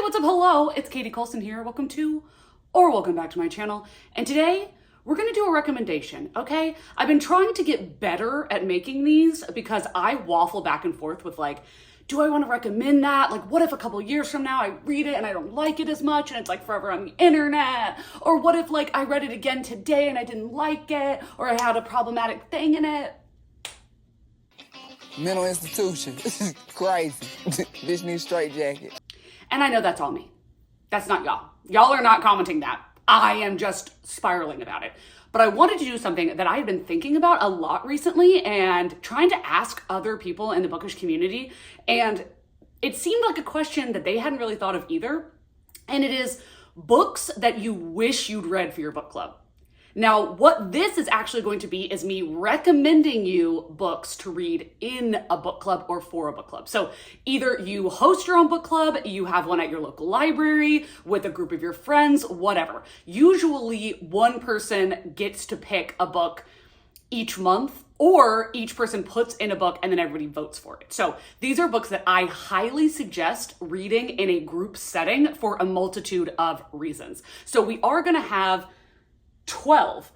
what's up? Hello, it's Katie Colson here. Welcome back to my channel. And today we're gonna do a recommendation, okay? I've been trying to get better at making these because I waffle back and forth with like, do I want to recommend that? Like, what if a couple years from now I read it and I don't like it as much and it's like forever on the internet? Or what if like I read it again today and I didn't like it, or I had a problematic thing in it? Mental institution. Crazy. Bitch needs straight jacket. And I know that's all me. That's not y'all. Y'all are not commenting that. I am just spiraling about it. But I wanted to do something that I have been thinking about a lot recently and trying to ask other people in the bookish community. And it seemed like a question that they hadn't really thought of either. And it is books that you wish you'd read for your book club. Now, what this is actually going to be is me recommending you books to read in a book club or for a book club. So either you host your own book club, you have one at your local library with a group of your friends, whatever. Usually one person gets to pick a book each month, or each person puts in a book and then everybody votes for it. So these are books that I highly suggest reading in a group setting for a multitude of reasons. So we are gonna have 12.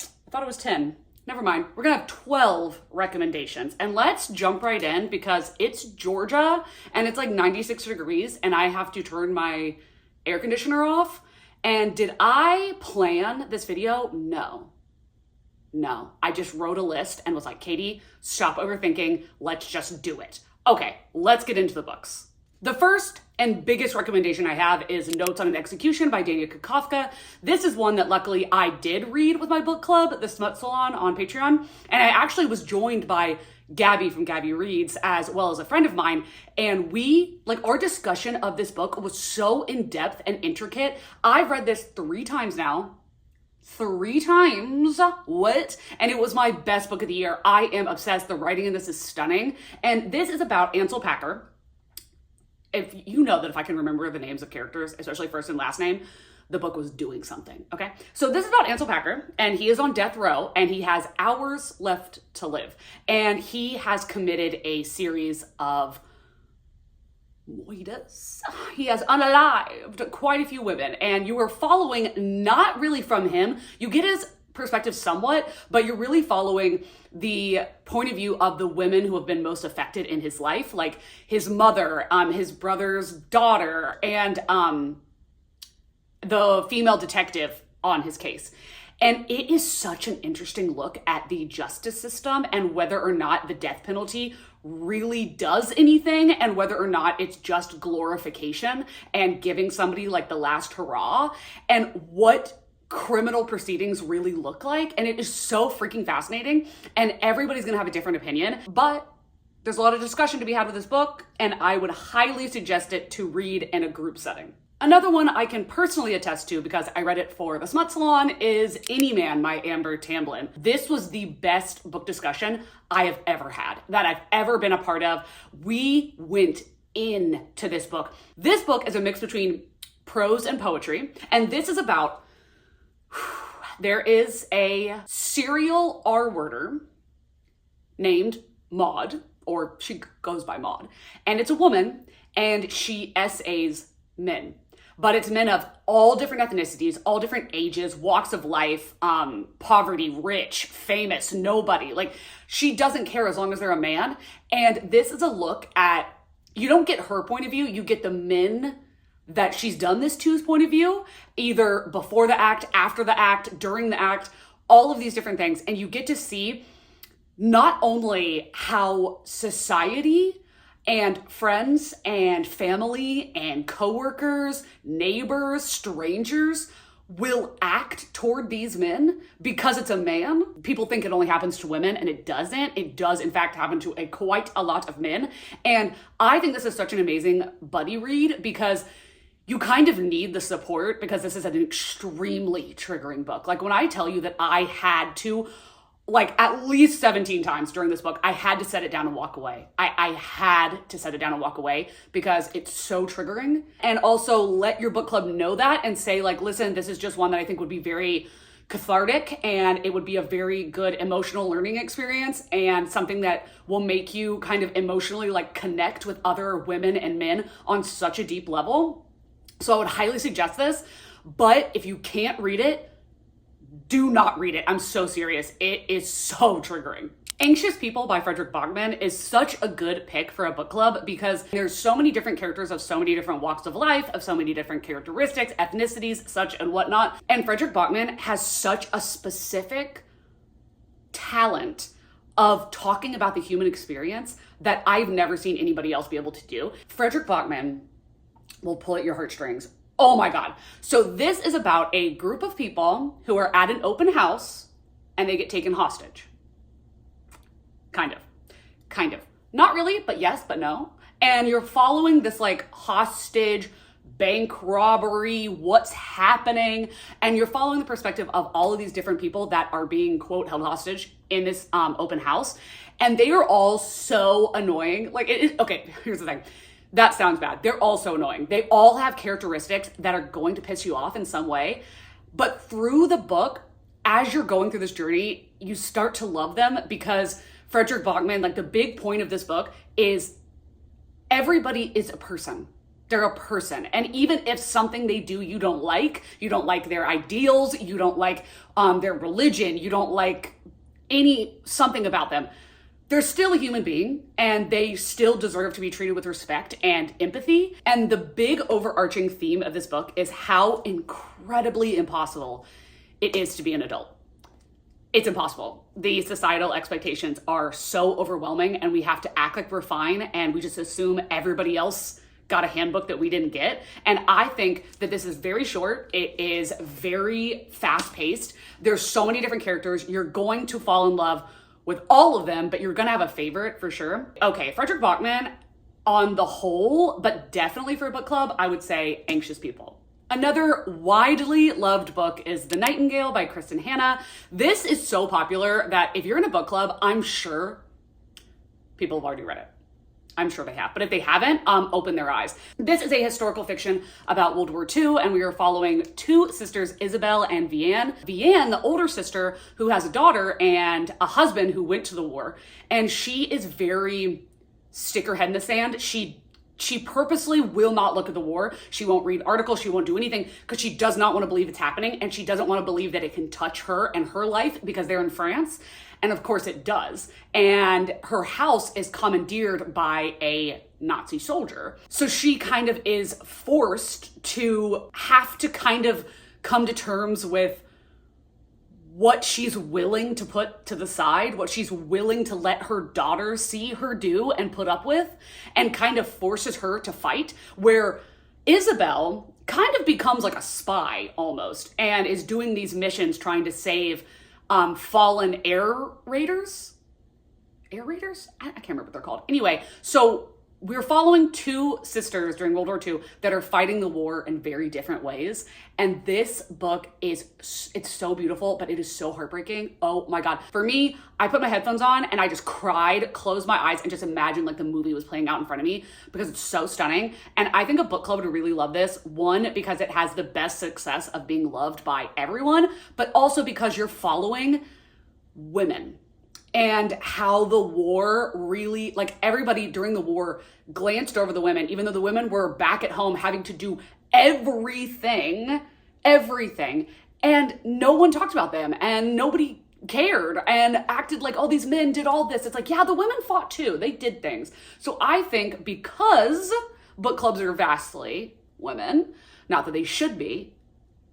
I thought it was 10. Never mind. We're gonna have 12 recommendations. And let's jump right in because it's Georgia and it's like 96 degrees and I have to turn my air conditioner off. And did I plan this video? No. I just wrote a list and was like, Katie, stop overthinking. Let's just do it. Okay, let's get into the books. The first and biggest recommendation I have is Notes on an Execution by Daniel Kafka. This is one that luckily I did read with my book club, The Smut Salon on Patreon. And I actually was joined by Gabby from Gabby Reads, as well as a friend of mine. And our discussion of this book was so in-depth and intricate. I've read this 3 times now. 3 times. What? And it was my best book of the year. I am obsessed. The writing in this is stunning. And this is about Ansel Packer. If you know that if I can remember the names of characters, especially first and last name, the book was doing something, okay? So this is about Ansel Packer, and he is on death row, and he has hours left to live. And he has committed a series of moitas. He has unalived quite a few women, and you are following not really from him. You get his perspective somewhat, but you're really following the point of view of the women who have been most affected in his life, like his mother, his brother's daughter, and the female detective on his case. And it is such an interesting look at the justice system and whether or not the death penalty really does anything and whether or not it's just glorification and giving somebody like the last hurrah, and what criminal proceedings really look like. And it is so freaking fascinating, and everybody's gonna have a different opinion, but there's a lot of discussion to be had with this book, and I would highly suggest it to read in a group setting. Another one I can personally attest to because I read it for the Smut Salon is Any Man by Amber Tamblyn. This was the best book discussion I have ever had, that I've ever been a part of. We went into this book. This book is a mix between prose and poetry, and this is about there is a serial R-worder named Maud, or she goes by Maud, and it's a woman, and she essays men. But it's men of all different ethnicities, all different ages, walks of life, poverty, rich, famous, nobody. Like, she doesn't care as long as they're a man. And this is a look at, you don't get her point of view, you get the men that she's done this to's point of view, either before the act, after the act, during the act, all of these different things. And you get to see not only how society and friends and family and coworkers, neighbors, strangers will act toward these men because it's a man. People think it only happens to women, and it doesn't. It does, in fact, happen to quite a lot of men. And I think this is such an amazing buddy read because you kind of need the support, because this is an extremely triggering book. Like, when I tell you that I had to, like, at least 17 times during this book, I had to set it down and walk away. I had to set it down and walk away because it's so triggering. And also let your book club know that and say, like, listen, this is just one that I think would be very cathartic, and it would be a very good emotional learning experience and something that will make you kind of emotionally like connect with other women and men on such a deep level. So I would highly suggest this, but if you can't read it, do not read it. I'm so serious. It is so triggering. Anxious People by Frederick Bachman is such a good pick for a book club because there's so many different characters of so many different walks of life, of so many different characteristics, ethnicities, such and whatnot. And Frederick Bachman has such a specific talent of talking about the human experience that I've never seen anybody else be able to do. Frederick Bachman will pull at your heartstrings. Oh my God. So this is about a group of people who are at an open house and they get taken hostage. Kind of. Not really, but yes, but no. And you're following this like hostage, bank robbery, what's happening. And you're following the perspective of all of these different people that are being, quote, held hostage in this open house. And they are all so annoying. Like, okay, here's the thing. That sounds bad. They're all so annoying. They all have characteristics that are going to piss you off in some way. But through the book, as you're going through this journey, you start to love them because Frederick Bachman, like the big point of this book is everybody is a person. They're a person. And even if something they do you don't like their ideals, you don't like their religion, you don't like something about them, they're still a human being and they still deserve to be treated with respect and empathy. And the big overarching theme of this book is how incredibly impossible it is to be an adult. It's impossible. The societal expectations are so overwhelming and we have to act like we're fine and we just assume everybody else got a handbook that we didn't get. And I think that this is very short. It is very fast paced. There's so many different characters. You're going to fall in love with all of them, but you're gonna have a favorite for sure. Okay, Frederick Bachman on the whole, but definitely for a book club, I would say Anxious People. Another widely loved book is The Nightingale by Kristen Hanna. This is so popular that if you're in a book club, I'm sure people have already read it. I'm sure they have, but if they haven't, open their eyes. This is a historical fiction about World War II, and we are following two sisters, Isabel and Vianne. Vianne, the older sister, who has a daughter and a husband who went to the war, and she is very stick her head in the sand. She purposely will not look at the war. She won't read articles. She won't do anything because she does not want to believe it's happening, and she doesn't want to believe that it can touch her and her life because they're in France. And of course it does. And her house is commandeered by a Nazi soldier. So she kind of is forced to have to kind of come to terms with what she's willing to put to the side, what she's willing to let her daughter see her do and put up with, and kind of forces her to fight, where Isabel kind of becomes like a spy almost and is doing these missions trying to save fallen air raiders. I can't remember what they're called. Anyway, so we're following two sisters during World War II that are fighting the war in very different ways. And this book it's so beautiful, but it is so heartbreaking. Oh my God. For me, I put my headphones on and I just cried, closed my eyes, and just imagined like the movie was playing out in front of me because it's so stunning. And I think a book club would really love this. One, because it has the best success of being loved by everyone, but also because you're following women and how the war really, like everybody during the war glanced over the women, even though the women were back at home having to do everything, and no one talked about them and nobody cared and acted like, oh, these men did all this. It's like, yeah, the women fought too. They did things. So I think because book clubs are vastly women, not that they should be,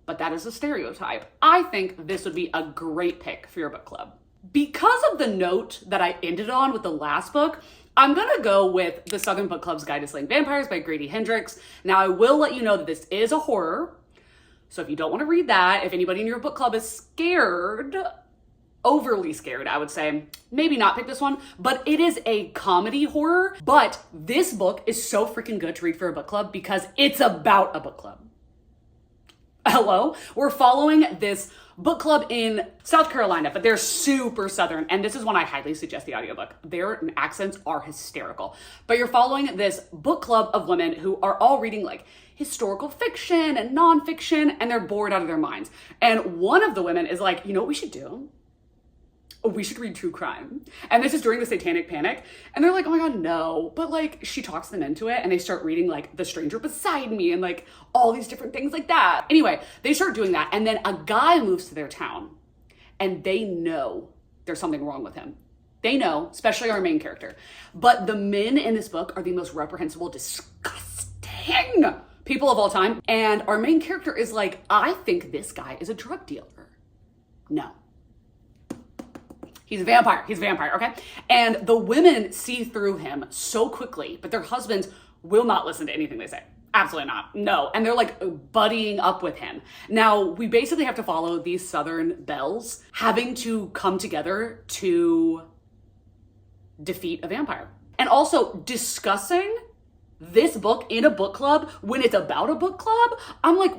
but that is a stereotype, I think this would be a great pick for your book club. Because of the note that I ended on with the last book, I'm gonna go with The Southern Book Club's Guide to Slaying Vampires by Grady Hendrix. Now, I will let you know that this is a horror, so if you don't want to read that, if anybody in your book club is scared, overly scared, I would say, maybe not pick this one, but it is a comedy horror. But this book is so freaking good to read for a book club because it's about a book club. Hello? We're following this book club in South Carolina, but they're super Southern. And this is one I highly suggest the audiobook. Their accents are hysterical. But you're following this book club of women who are all reading like historical fiction and nonfiction, and they're bored out of their minds. And one of the women is like, you know what we should do? oh, we should read true crime. And this is during the Satanic Panic. And they're like, oh my God, no. But like, she talks them into it and they start reading like The Stranger Beside Me and like all these different things like that. Anyway, they start doing that. And then a guy moves to their town and they know there's something wrong with him. They know, especially our main character. But the men in this book are the most reprehensible, disgusting people of all time. And our main character is like, I think this guy is a drug dealer. No. He's a vampire. He's a vampire, okay? And the women see through him so quickly, but their husbands will not listen to anything they say. Absolutely not. No. And they're like buddying up with him. Now, we basically have to follow these Southern belles having to come together to defeat a vampire. And also discussing this book in a book club when it's about a book club. I'm like,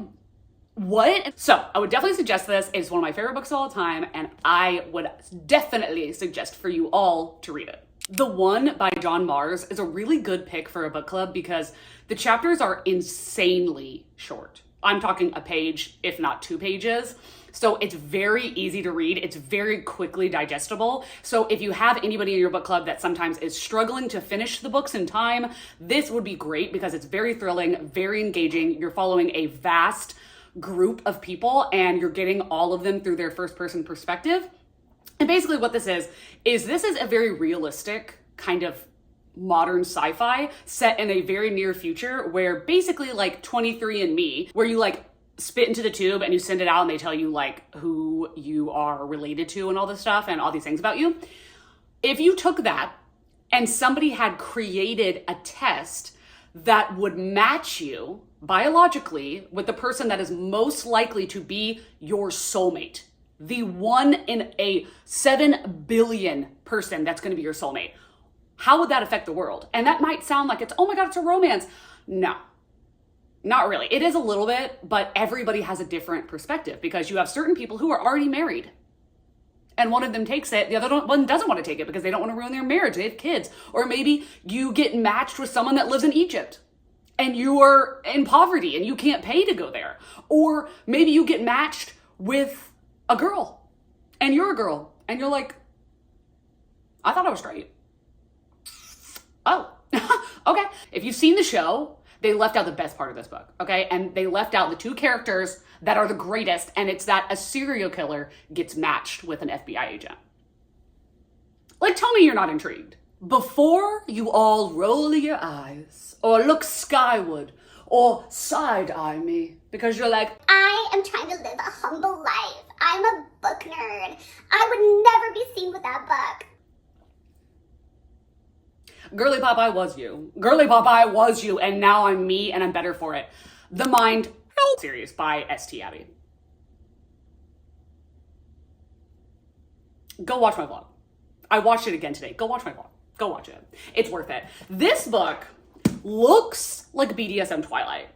what? So I would definitely suggest this. It's one of my favorite books of all time, and I would definitely suggest for you all to read it. The One by John Mars is a really good pick for a book club because the chapters are insanely short. I'm talking a page, if not 2 pages. So it's very easy to read. It's very quickly digestible. So if you have anybody in your book club that sometimes is struggling to finish the books in time, this would be great because it's very thrilling, very engaging. You're following a vast group of people and you're getting all of them through their first person perspective. And basically what this is a very realistic kind of modern sci-fi set in a very near future where basically like 23andMe, where you like spit into the tube and you send it out and they tell you like who you are related to and all this stuff and all these things about you. If you took that and somebody had created a test that would match you biologically with the person that is most likely to be your soulmate, the one in a 7 billion person that's going to be your soulmate, how would that affect the world? And that might sound like it's, oh my God, it's a romance. No, not really. It is a little bit, but everybody has a different perspective because you have certain people who are already married and one of them takes it. The other one doesn't want to take it because they don't want to ruin their marriage. They have kids. Or maybe you get matched with someone that lives in Egypt and you are in poverty and you can't pay to go there. Or maybe you get matched with a girl and you're a girl and you're like, I thought I was straight. Oh, okay. If you've seen the show, they left out the best part of this book, okay? And they left out the 2 characters that are the greatest, and it's that a serial killer gets matched with an FBI agent. Like, tell me you're not intrigued. Before you all roll your eyes, or look skyward, or side-eye me, because you're like, I am trying to live a humble life. I'm a book nerd. I would never be seen with that book. Girly Popeye was you. Girly Popeye was you, and now I'm me, and I'm better for it. The Mindfck Series by St. Addie. Go watch my vlog. I watched it again today. Go watch my vlog. Go watch it. It's worth it. This book looks like BDSM Twilight.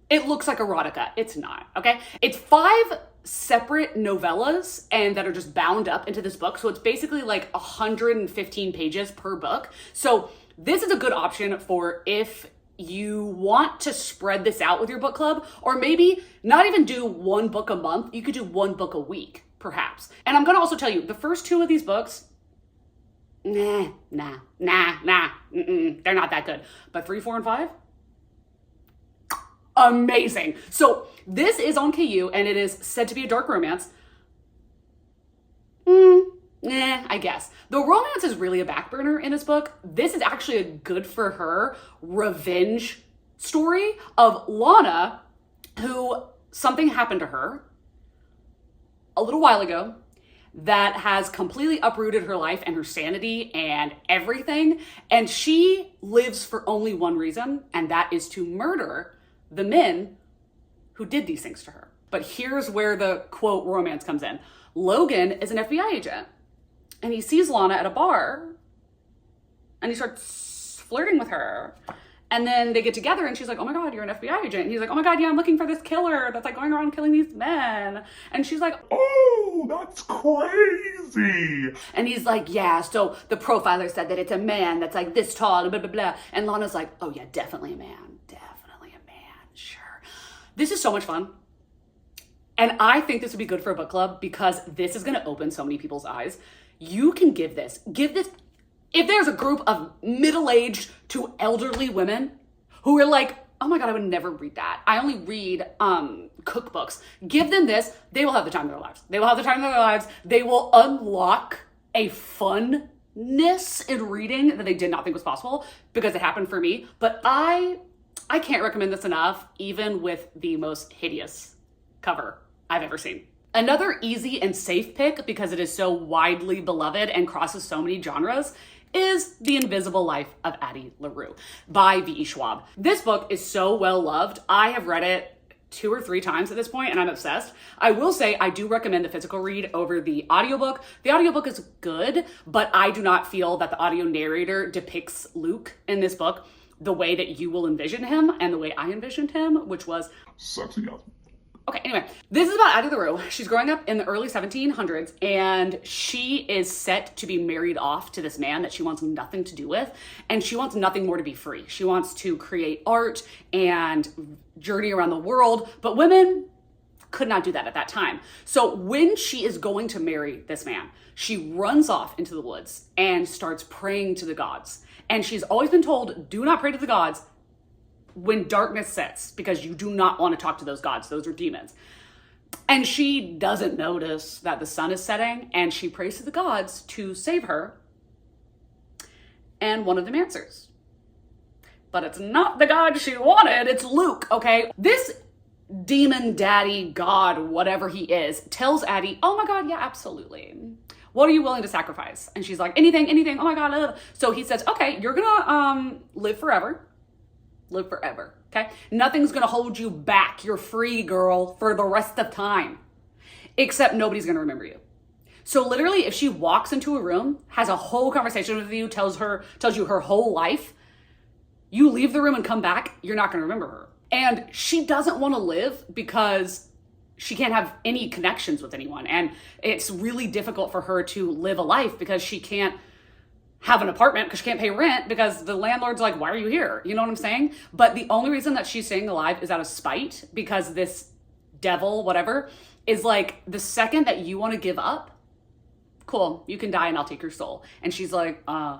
It looks like erotica. It's not, okay? It's 5 separate novellas and that are just bound up into this book. So it's basically like 115 pages per book. So this is a good option for if you want to spread this out with your book club, or maybe not even do 1 book a month. You could do 1 book a week, perhaps. And I'm gonna also tell you, the first 2 of these books, they're not that good. But 3, 4, and 5, amazing. So this is on KU and it is said to be a dark romance. I guess. The romance is really a back burner in this book. This is actually a good for her revenge story of Lana, who something happened to her a little while ago that has completely uprooted her life and her sanity and everything. And she lives for only one reason, and that is to murder the men who did these things to her. But here's where the quote romance comes in. Logan is an FBI agent and he sees Lana at a bar and he starts flirting with her. And then they get together and she's like, oh my God, you're an FBI agent. And he's like, oh my God, yeah, I'm looking for this killer that's like going around killing these men. And she's like, oh, that's crazy. And he's like, yeah, so the profiler said that it's a man that's like this tall and blah, blah, blah. And Lana's like, oh yeah, definitely a man. Definitely a man, sure. This is so much fun. And I think this would be good for a book club because this is going to open so many people's eyes. You can give this, if there's a group of middle-aged to elderly women who are like, oh my God, I would never read that. I only read cookbooks. Give them this. They will have the time of their lives. They will have the time of their lives. They will unlock a funness in reading that they did not think was possible because it happened for me. But I can't recommend this enough, even with the most hideous cover I've ever seen. Another easy and safe pick, because it is so widely beloved and crosses so many genres, is The Invisible Life of Addie Larue by V.E. Schwab. This book is so well loved. I have read it 2 or 3 times at this point and I'm obsessed. I will say I do recommend the physical read over the audiobook. The audiobook is good, but I do not feel that the audio narrator depicts Luke in this book the way that you will envision him and the way I envisioned him, which was Sexy up. okay, anyway, this is about Addie Larue. She's growing up in the early 1700s and she is set to be married off to this man that she wants nothing to do with. And she wants nothing more to be free. She wants to create art and journey around the world, but women could not do that at that time. So when she is going to marry this man, she runs off into the woods and starts praying to the gods. And she's always been told, do not pray to the gods when darkness sets, because you do not want to talk to those gods. Those are demons. And she doesn't notice that the sun is setting and she prays to the gods to save her. And one of them answers. But it's not the god she wanted, it's Luke, okay? This demon daddy god, whatever he is, tells Addie, oh my God, yeah, absolutely. What are you willing to sacrifice? And she's like, anything, oh my God. So he says, okay, you're gonna live forever. Live forever, okay? Nothing's gonna hold you back. You're free, girl, for the rest of time. Except nobody's gonna remember you. So literally, if she walks into a room, has a whole conversation with you, tells you her whole life, you leave the room and come back, you're not gonna remember her. And she doesn't wanna live because she can't have any connections with anyone. And it's really difficult for her to live a life because she can't have an apartment because she can't pay rent because the landlord's like, why are you here? You know what I'm saying? But the only reason that she's staying alive is out of spite because this devil, whatever, is like, the second that you want to give up, cool, you can die and I'll take your soul. And she's like, I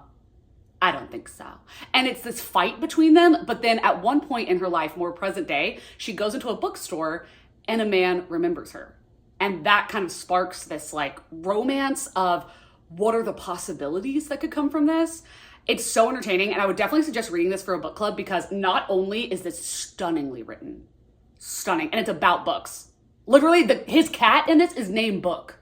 don't think so. And it's this fight between them. But then at one point in her life, more present day, she goes into a bookstore and a man remembers her. And that kind of sparks this like romance of, what are the possibilities that could come from this? It's so entertaining, and I would definitely suggest reading this for a book club because not only is this stunningly written, stunning, and it's about books. Literally, his cat in this is named Book.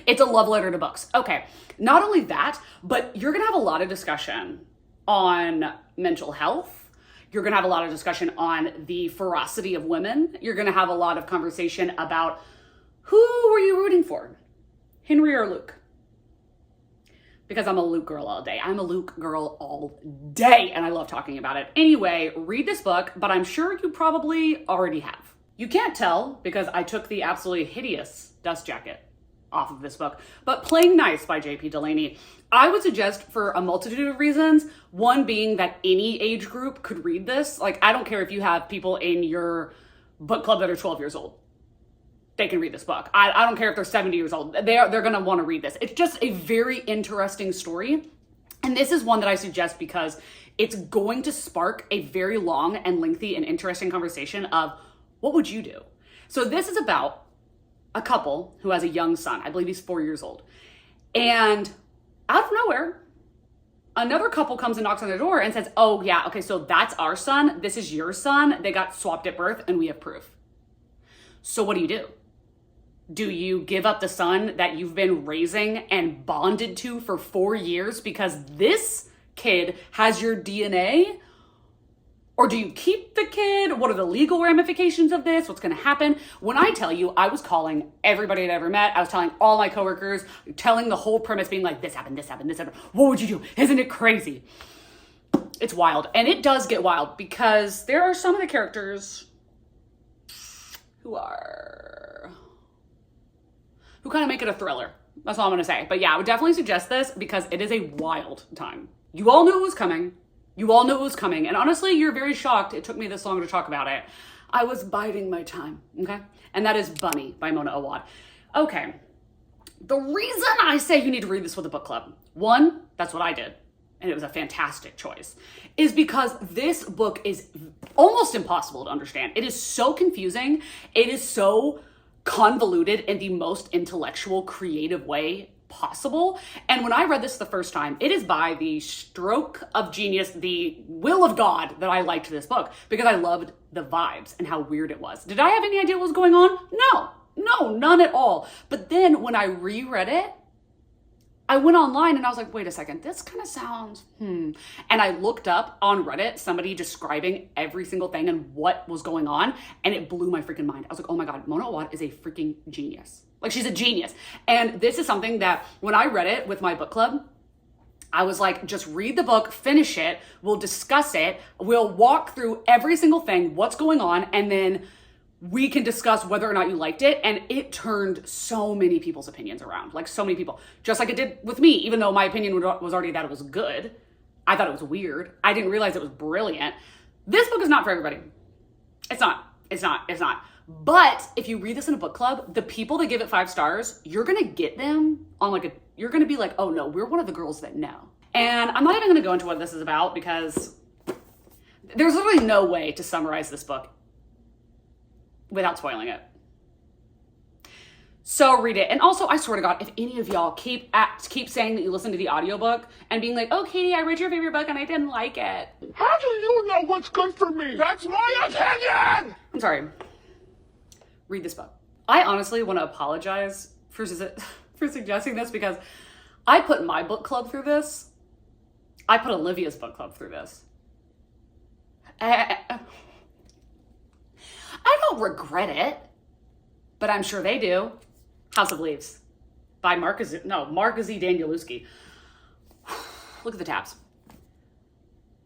It's a love letter to books. Okay, not only that, but you're gonna have a lot of discussion on mental health. You're gonna have a lot of discussion on the ferocity of women. You're gonna have a lot of conversation about who were you rooting for, Henry or Luke? Because I'm a Luke girl all day. I'm a Luke girl all day, and I love talking about it. Anyway, read this book, but I'm sure you probably already have. You can't tell because I took the absolutely hideous dust jacket off of this book, but Playing Nice by J.P. Delaney, I would suggest for a multitude of reasons. One being that any age group could read this. Like, I don't care if you have people in your book club that are 12 years old. They can read this book. I don't care if they're 70 years old. They're going to want to read this. It's just a very interesting story. And this is one that I suggest because it's going to spark a very long and lengthy and interesting conversation of what would you do? So this is about a couple who has a young son. I believe he's 4 years old. And out of nowhere, another couple comes and knocks on their door and says, oh yeah, okay, so that's our son. This is your son. They got swapped at birth and we have proof. So what do? Do you give up the son that you've been raising and bonded to for 4 years because this kid has your DNA? Or do you keep the kid? What are the legal ramifications of this? What's going to happen? When I tell you, I was calling everybody I'd ever met. I was telling all my coworkers, telling the whole premise, being like, this happened, this happened, this happened. What would you do? Isn't it crazy? It's wild. And it does get wild because there are some of the characters who kind of make it a thriller. That's all I'm gonna say. But yeah, I would definitely suggest this because it is a wild time. You all knew it was coming. And honestly, you're very shocked it took me this long to talk about it. I was biding my time, okay? And that is Bunny by Mona Awad. Okay, the reason I say you need to read this with a book club, one, that's what I did, and it was a fantastic choice, is because this book is almost impossible to understand. It is so confusing. It is so convoluted in the most intellectual, creative way possible. And when I read this the first time, it is by the stroke of genius, the will of God, that I liked this book because I loved the vibes and how weird it was. Did I have any idea what was going on? No, none at all. But then when I reread it, I went online and I was like, wait a second, this kind of sounds, And I looked up on Reddit, somebody describing every single thing and what was going on, and it blew my freaking mind. I was like, oh my God, Mona Awad is a freaking genius. Like, she's a genius. And this is something that when I read it with my book club, I was like, just read the book, finish it, we'll discuss it, we'll walk through every single thing, what's going on, and then we can discuss whether or not you liked it. And it turned so many people's opinions around, like so many people, just like it did with me, even though my opinion was already that it was good. I thought it was weird. I didn't realize it was brilliant. This book is not for everybody. It's not. But if you read this in a book club, the people that give it 5 stars, you're going to get them on you're going to be like, oh no, we're one of the girls that know. And I'm not even going to go into what this is about because there's literally no way to summarize this book without spoiling it. So read it. And also, I swear to God, if any of y'all keep saying that you listen to the audiobook and being like, oh, Katie, I read your favorite book and I didn't like it. How do you know what's good for me? That's my opinion! I'm sorry. Read this book. I honestly want to apologize for suggesting this because I put my book club through this. I put Olivia's book club through this. I don't regret it, but I'm sure they do. House of Leaves by Mark Z. Danielewski. Look at the tabs.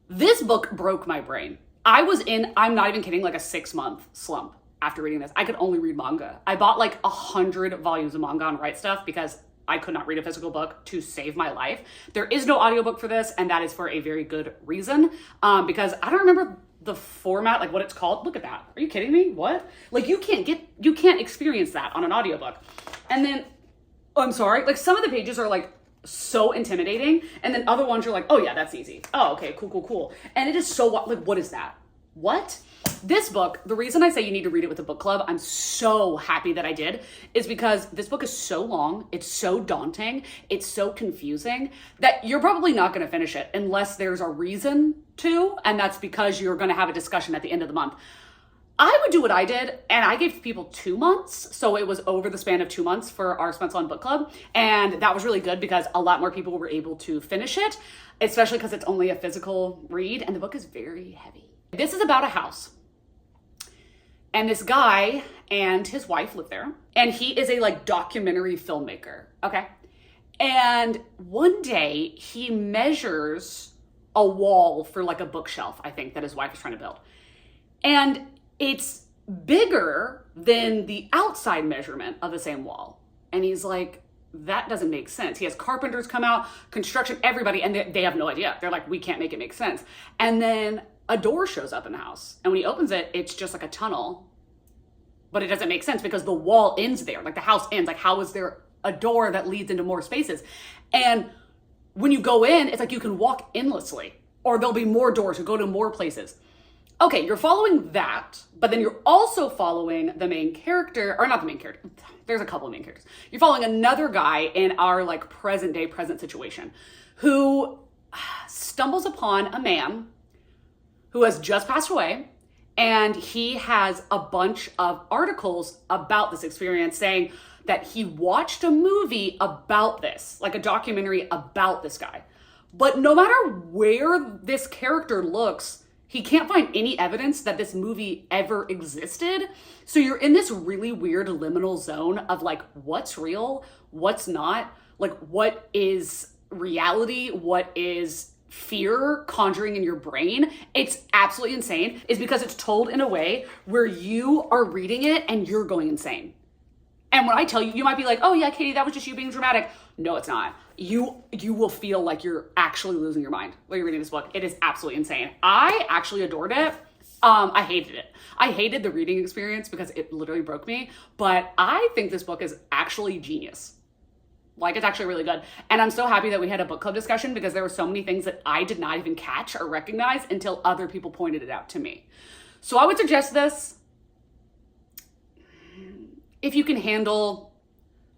This book broke my brain. I was in, I'm not even kidding, like a 6-month slump after reading this. I could only read manga. I bought like 100 volumes of manga on Right Stuff because I could not read a physical book to save my life. There is no audiobook for this, and that is for a very good reason. Because I don't remember the format, like what it's called. Look at that. Are you kidding me? What? Like you can't experience that on an audiobook. And then, I'm sorry, like some of the pages are like so intimidating, and then other ones you're like, oh yeah, that's easy. Oh, okay, cool. And it is so, like, what is that? What? This book, the reason I say you need to read it with a book club, I'm so happy that I did, is because this book is so long, it's so daunting, it's so confusing, that you're probably not going to finish it unless there's a reason to, and that's because you're going to have a discussion at the end of the month. I would do what I did, and I gave people 2 months, so it was over the span of 2 months for our Spencer on Book Club, and that was really good because a lot more people were able to finish it, especially because it's only a physical read, and the book is very heavy. This is about a house. And this guy and his wife live there. And he is a documentary filmmaker, okay? And one day he measures a wall for a bookshelf, I think, that his wife is trying to build. And it's bigger than the outside measurement of the same wall. And he's like, that doesn't make sense. He has carpenters come out, construction, everybody, and they have no idea. They're like, we can't make it make sense. And then a door shows up in the house. And when he opens it, it's just like a tunnel. But it doesn't make sense because the wall ends there. Like the house ends. Like how is there a door that leads into more spaces? And when you go in, it's like you can walk endlessly. Or there'll be more doors or go to more places. Okay, you're following that, but then you're also following the main character, or not the main character. There's a couple of main characters. You're following another guy in our present situation who stumbles upon a man who has just passed away, and he has a bunch of articles about this experience saying that he watched a movie about this, like a documentary about this guy. But no matter where this character looks, he can't find any evidence that this movie ever existed. So you're in this really weird liminal zone of what's real, what's not, what is reality, what is fear conjuring in your brain. It's absolutely insane. It's because it's told in a way where you are reading it and you're going insane. And when I tell you, you might be like, oh yeah, Katie, that was just you being dramatic. No, it's not. You will feel like you're actually losing your mind while you're reading this book. It is absolutely insane. I actually adored it. I hated it. I hated the reading experience because it literally broke me, but I think this book is actually genius. Like, it's actually really good. And I'm so happy that we had a book club discussion because there were so many things that I did not even catch or recognize until other people pointed it out to me. So I would suggest this if you can handle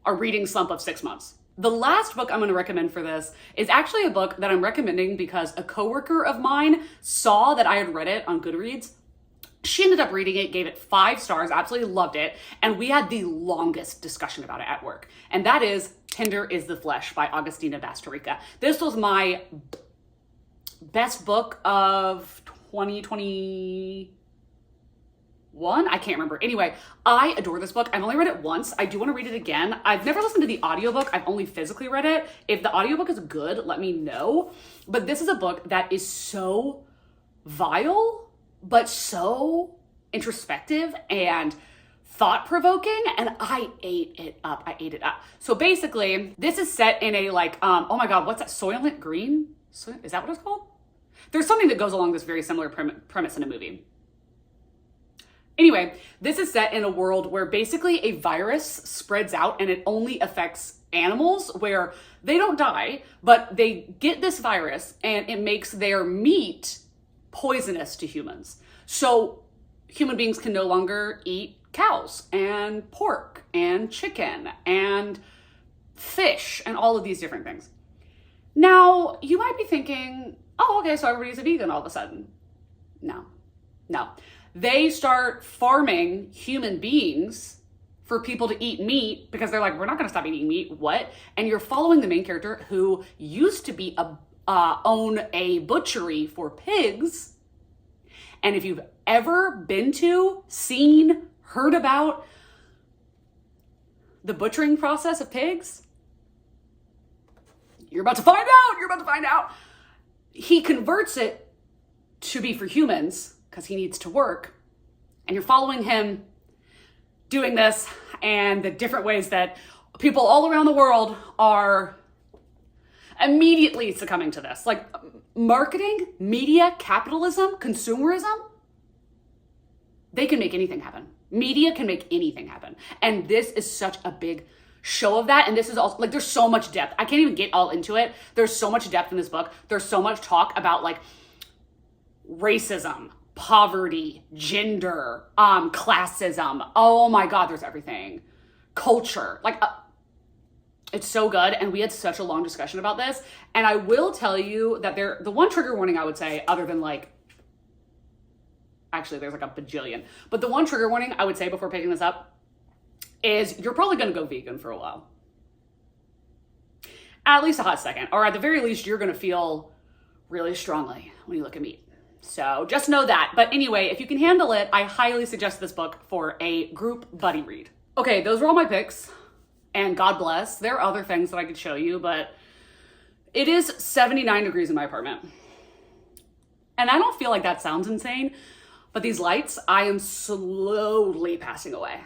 a reading slump of 6 months. The last book I'm going to recommend for this is actually a book that I'm recommending because a coworker of mine saw that I had read it on Goodreads. She ended up reading it, gave it 5 stars, absolutely loved it, and we had the longest discussion about it at work. And that is Tender is the Flesh by Agustina Bastarrica. This was my best book of 2021. I can't remember. Anyway, I adore this book. I've only read it once. I do want to read it again. I've never listened to the audiobook. I've only physically read it. If the audiobook is good, let me know. But this is a book that is so vile, but so introspective and thought-provoking, and I ate it up. So basically, this is set in a oh my God, what's that? Soylent Green? Is that what it's called? There's something that goes along this very similar premise in a movie. Anyway, this is set in a world where basically a virus spreads out and it only affects animals where they don't die, but they get this virus and it makes their meat poisonous to humans. So human beings can no longer eat cows and pork and chicken and fish and all of these different things. Now, you might be thinking, oh, okay, so everybody's a vegan all of a sudden. No. They start farming human beings for people to eat meat because they're like, we're not going to stop eating meat. What? And you're following the main character who used to be own a butchery for pigs. And if you've ever been to, seen, heard about the butchering process of pigs, you're about to find out. He converts it to be for humans because he needs to work. And you're following him doing this and the different ways that people all around the world are immediately succumbing to this. Like marketing, media, capitalism, consumerism, they can make anything happen. Media can make anything happen. And this is such a big show of that. And this is also like, there's so much depth. I can't even get all into it. There's so much depth in this book. There's so much talk about like racism, poverty, gender, classism. Oh my God, there's everything. Culture, it's so good. And we had such a long discussion about this. And I will tell you that the one trigger warning I would say, other than actually there's like a bajillion, but the one trigger warning I would say before picking this up is you're probably going to go vegan for a while. At least a hot second, or at the very least, you're going to feel really strongly when you look at meat. So just know that. But anyway, if you can handle it, I highly suggest this book for a group buddy read. Okay, those were all my picks. And God bless. There are other things that I could show you, but it is 79 degrees in my apartment. And I don't feel like that sounds insane, but these lights, I am slowly passing away.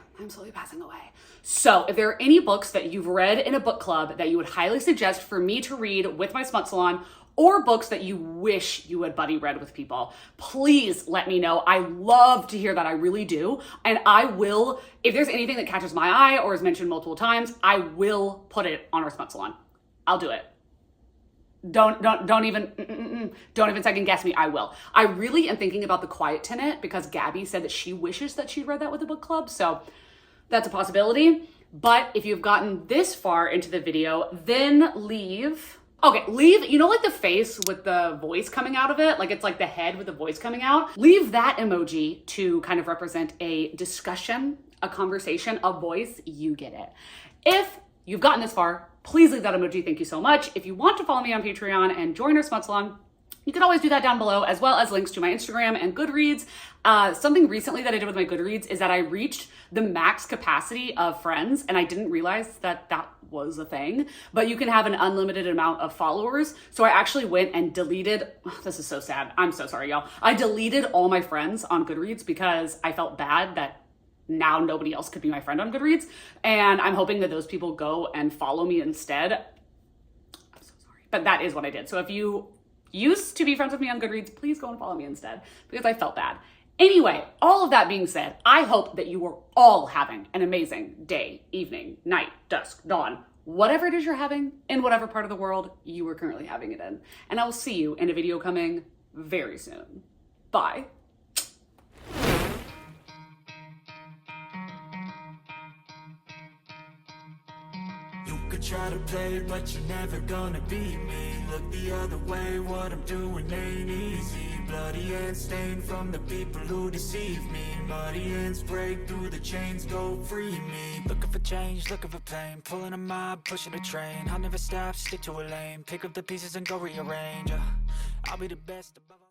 So if there are any books that you've read in a book club that you would highly suggest for me to read with my smut salon, or books that you wish you had buddy read with people, please let me know. I love to hear that. I really do. And I will, if there's anything that catches my eye or is mentioned multiple times, I will put it on our smut salon. I'll do it. Don't even second guess me. I will. I really am thinking about The Quiet Tenant because Gabby said that she wishes that she'd read that with a book club. So that's a possibility. But if you've gotten this far into the video, then leave, you know, like the face with the voice coming out of it, like it's like the head with the voice coming out. Leave that emoji to kind of represent a discussion, a conversation, a voice. You get it. If you've gotten this far, please leave that emoji. Thank you so much. If you want to follow me on Patreon and join our smut salon, you can always do that down below, as well as links to my Instagram and Goodreads. Something recently that I did with my Goodreads is that I reached the max capacity of friends, and I didn't realize that that was a thing, but you can have an unlimited amount of followers. So I actually went and deleted, this is so sad. I'm so sorry, y'all. I deleted all my friends on Goodreads because I felt bad that now nobody else could be my friend on Goodreads. And I'm hoping that those people go and follow me instead. I'm so sorry, but that is what I did. So if you used to be friends with me on Goodreads, please go and follow me instead because I felt bad. Anyway, all of that being said, I hope that you are all having an amazing day, evening, night, dusk, dawn, whatever it is you're having in whatever part of the world you are currently having it in. And I will see you in a video coming very soon. Bye. You could try to play, but you're never gonna beat me. Look the other way, what I'm doing ain't easy. Bloody hands stained from the people who deceive me. Muddy hands break through the chains, go free me. Looking for change, looking for pain. Pulling a mob, pushing a train. I'll never stop, stick to a lane. Pick up the pieces and go rearrange. I'll be the best above all.